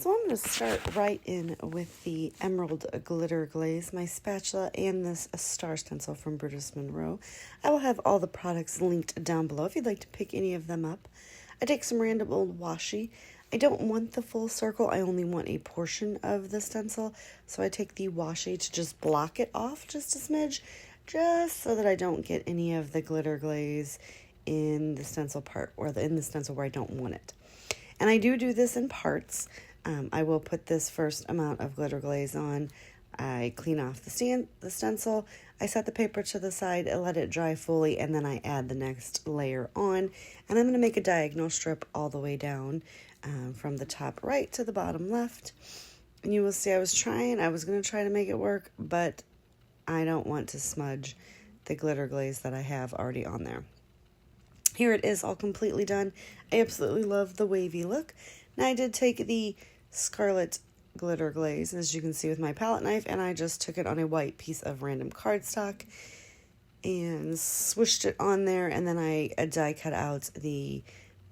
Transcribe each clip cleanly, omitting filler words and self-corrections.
So I'm going to start right in with the Emerald Glitter Glaze, my spatula, and this star stencil from Brutus Monroe. I will have all the products linked down below if you'd like to pick any of them up. I take some random old washi. I don't want the full circle, I only want a portion of the stencil, so I take the washi to just block it off just a smidge, just so that I don't get any of the glitter glaze in the stencil part, or in the stencil where I don't want it. And I do this in parts. I will put this first amount of glitter glaze on. I clean off the stencil. I set the paper to the side, I let it dry fully, and then I add the next layer on. And I'm going to make a diagonal strip all the way down from the top right to the bottom left. And you will see I was going to try to make it work, but I don't want to smudge the glitter glaze that I have already on there. Here it is all completely done. I absolutely love the wavy look. Now I did take the Scarlet Glitter Glaze, as you can see with my palette knife, and I just took it on a white piece of random cardstock and swished it on there, and then I die cut out the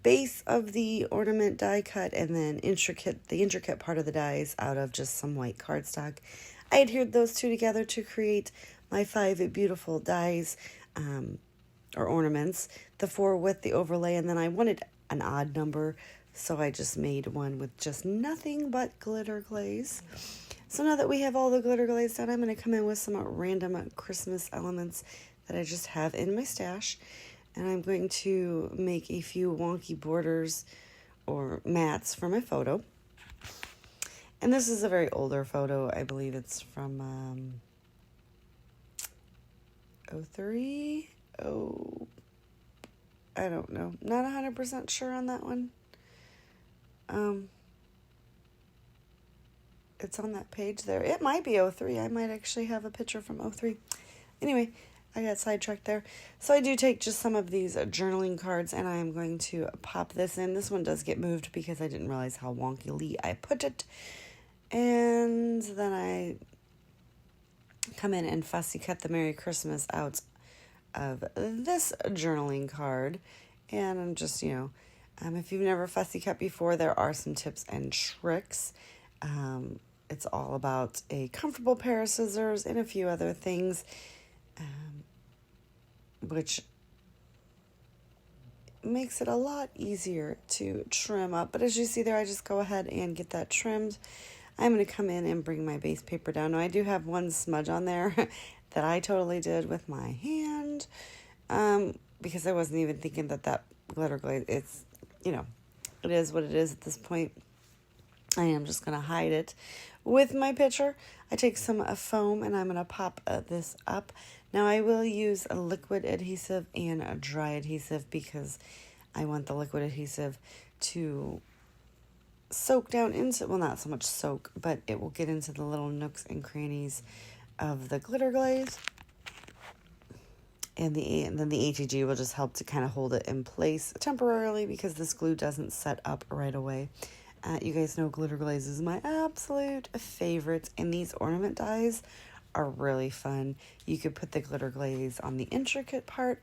base of the ornament die cut, and then the intricate part of the dies out of just some white cardstock. I adhered those two together to create my 5 beautiful dies, or ornaments, the 4 with the overlay, and then I wanted an odd number, so I just made one with just nothing but glitter glaze. So now that we have all the glitter glaze done, I'm going to come in with some random Christmas elements that I just have in my stash, and I'm going to make a few wonky borders or mats for my photo. And this is a very older photo. I believe it's from 03. Oh, I don't know. Not 100% sure on that one. It's on that page there. It might be 03. I might actually have a picture from 03. Anyway, I got sidetracked there. So I do take just some of these journaling cards, and I am going to pop this in. This one does get moved because I didn't realize how wonkily I put it. And then I come in and fussy cut the Merry Christmas out of this journaling card. And I'm just, if you've never fussy cut before, there are some tips and tricks. It's all about a comfortable pair of scissors and a few other things, which makes it a lot easier to trim up. But as you see there, I just go ahead and get that trimmed. I'm going to come in and bring my base paper down. Now, I do have one smudge on there that I totally did with my hand, because I wasn't even thinking that glitter glaze, it is what it is at this point. I am just going to hide it with my picture. I take some foam and I'm going to pop this up. Now I will use a liquid adhesive and a dry adhesive because I want the liquid adhesive to soak down into, well, not so much soak, but it will get into the little nooks and crannies of the glitter glaze. And then the HEG will just help to kind of hold it in place temporarily because this glue doesn't set up right away. You guys know glitter glaze is my absolute favorite, and these ornament dies are really fun. You could put the glitter glaze on the intricate part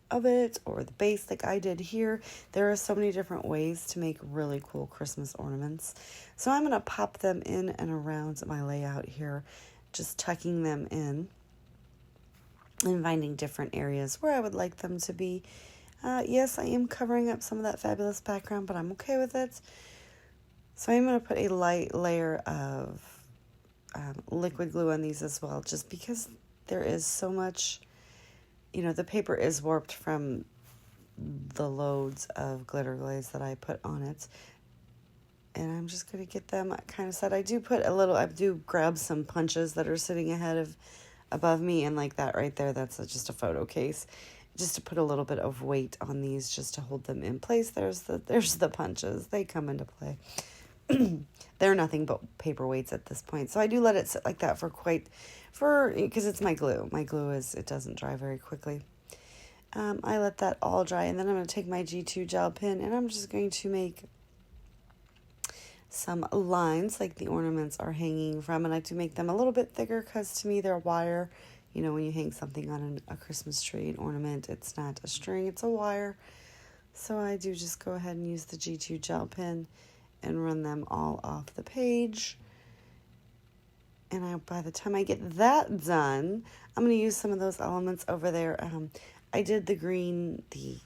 of it or the base like I did here. There are so many different ways to make really cool Christmas ornaments. So I'm going to pop them in and around my layout here, just tucking them in and finding different areas where I would like them to be. Yes, I am covering up some of that fabulous background, but I'm okay with it. So I'm going to put a light layer of liquid glue on these as well, just because there is so much, the paper is warped from the loads of glitter glaze that I put on it. And I'm just going to get them kind of set. I do grab some punches that are sitting above me, and like that right there, that's just a photo case, just to put a little bit of weight on these, just to hold them in place. There's the punches. They come into play. They're nothing but paperweights at this point. So I do let it sit like that because it's my glue. My glue it doesn't dry very quickly. I let that all dry, and then I'm going to take my G2 gel pen, and I'm just going to make some lines like the ornaments are hanging from, and I like to make them a little bit thicker because to me they're wire. When you hang something on a Christmas tree, an ornament, it's not a string, it's a wire. So I do just go ahead and use the G2 gel pen and run them all off the page. And by the time I get that done, I'm going to use some of those elements over there. I did the green, the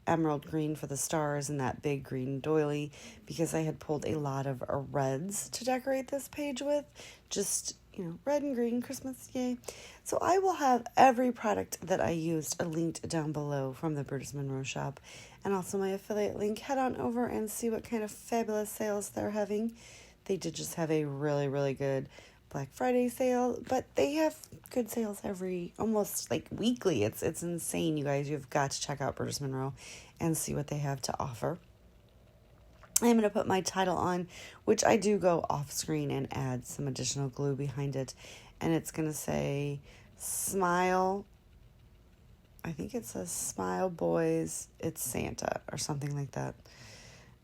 emerald green for the stars and that big green doily because I had pulled a lot of reds to decorate this page with. Just, red and green, Christmas, yay. So I will have every product that I used linked down below from the Brutus Monroe shop, and also my affiliate link. Head on over and see what kind of fabulous sales they're having. They did just have a really, really good Black Friday sale, but they have good sales almost like weekly. It's insane, you guys. You've got to check out Brutus Monroe and see what they have to offer. I'm going to put my title on, which I do go off screen and add some additional glue behind it. And it's going to say, Smile. I think it says, Smile Boys, It's Santa, or something like that.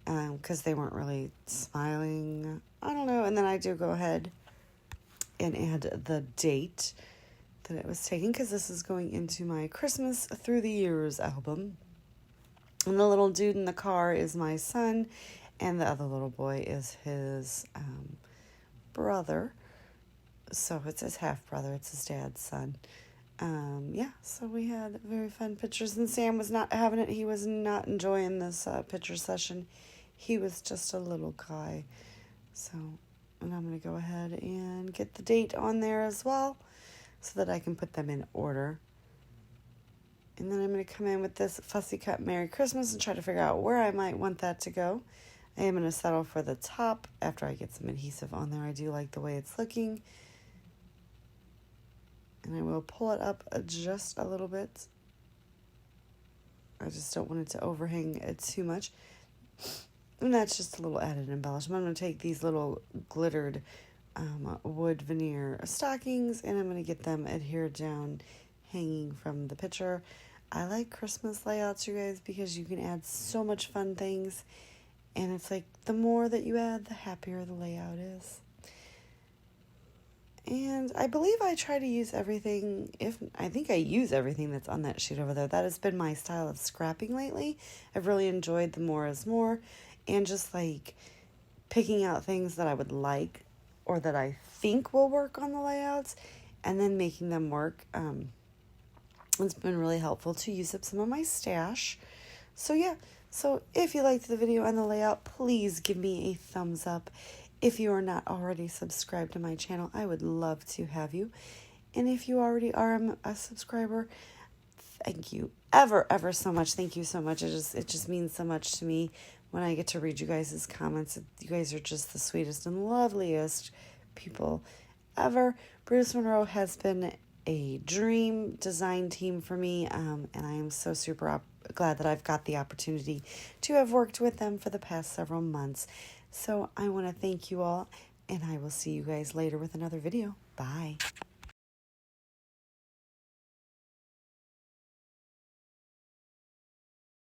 Because they weren't really smiling. I don't know. And then I do go ahead and add the date that it was taken, because this is going into my Christmas Through the Years album. And the little dude in the car is my son, and the other little boy is his brother. So it's his half-brother. It's his dad's son. So we had very fun pictures, and Sam was not having it. He was not enjoying this picture session. He was just a little guy. And I'm going to go ahead and get the date on there as well so that I can put them in order. And then I'm going to come in with this Fussy Cut Merry Christmas and try to figure out where I might want that to go. I am going to settle for the top after I get some adhesive on there. I do like the way it's looking. And I will pull it up just a little bit. I just don't want it to overhang it too much. And that's just a little added embellishment. I'm going to take these little glittered wood veneer stockings, and I'm going to get them adhered down, hanging from the picture. I like Christmas layouts, you guys, because you can add so much fun things, and it's like the more that you add, the happier the layout is. And I believe I try to use everything, I think I use everything that's on that sheet over there. That has been my style of scrapping lately. I've really enjoyed the more is more, and just like picking out things that I would like or that I think will work on the layouts and then making them work. It's been really helpful to use up some of my stash. So if you liked the video and the layout, please give me a thumbs up. If you are not already subscribed to my channel, I would love to have you. And if you already are a subscriber, thank you ever so much. Thank you so much. It just means so much to me when I get to read you guys' comments. You guys are just the sweetest and loveliest people ever. Brutus Monroe has been a dream design team for me, and I am so super glad that I've got the opportunity to have worked with them for the past several months. So I want to thank you all, and I will see you guys later with another video. Bye.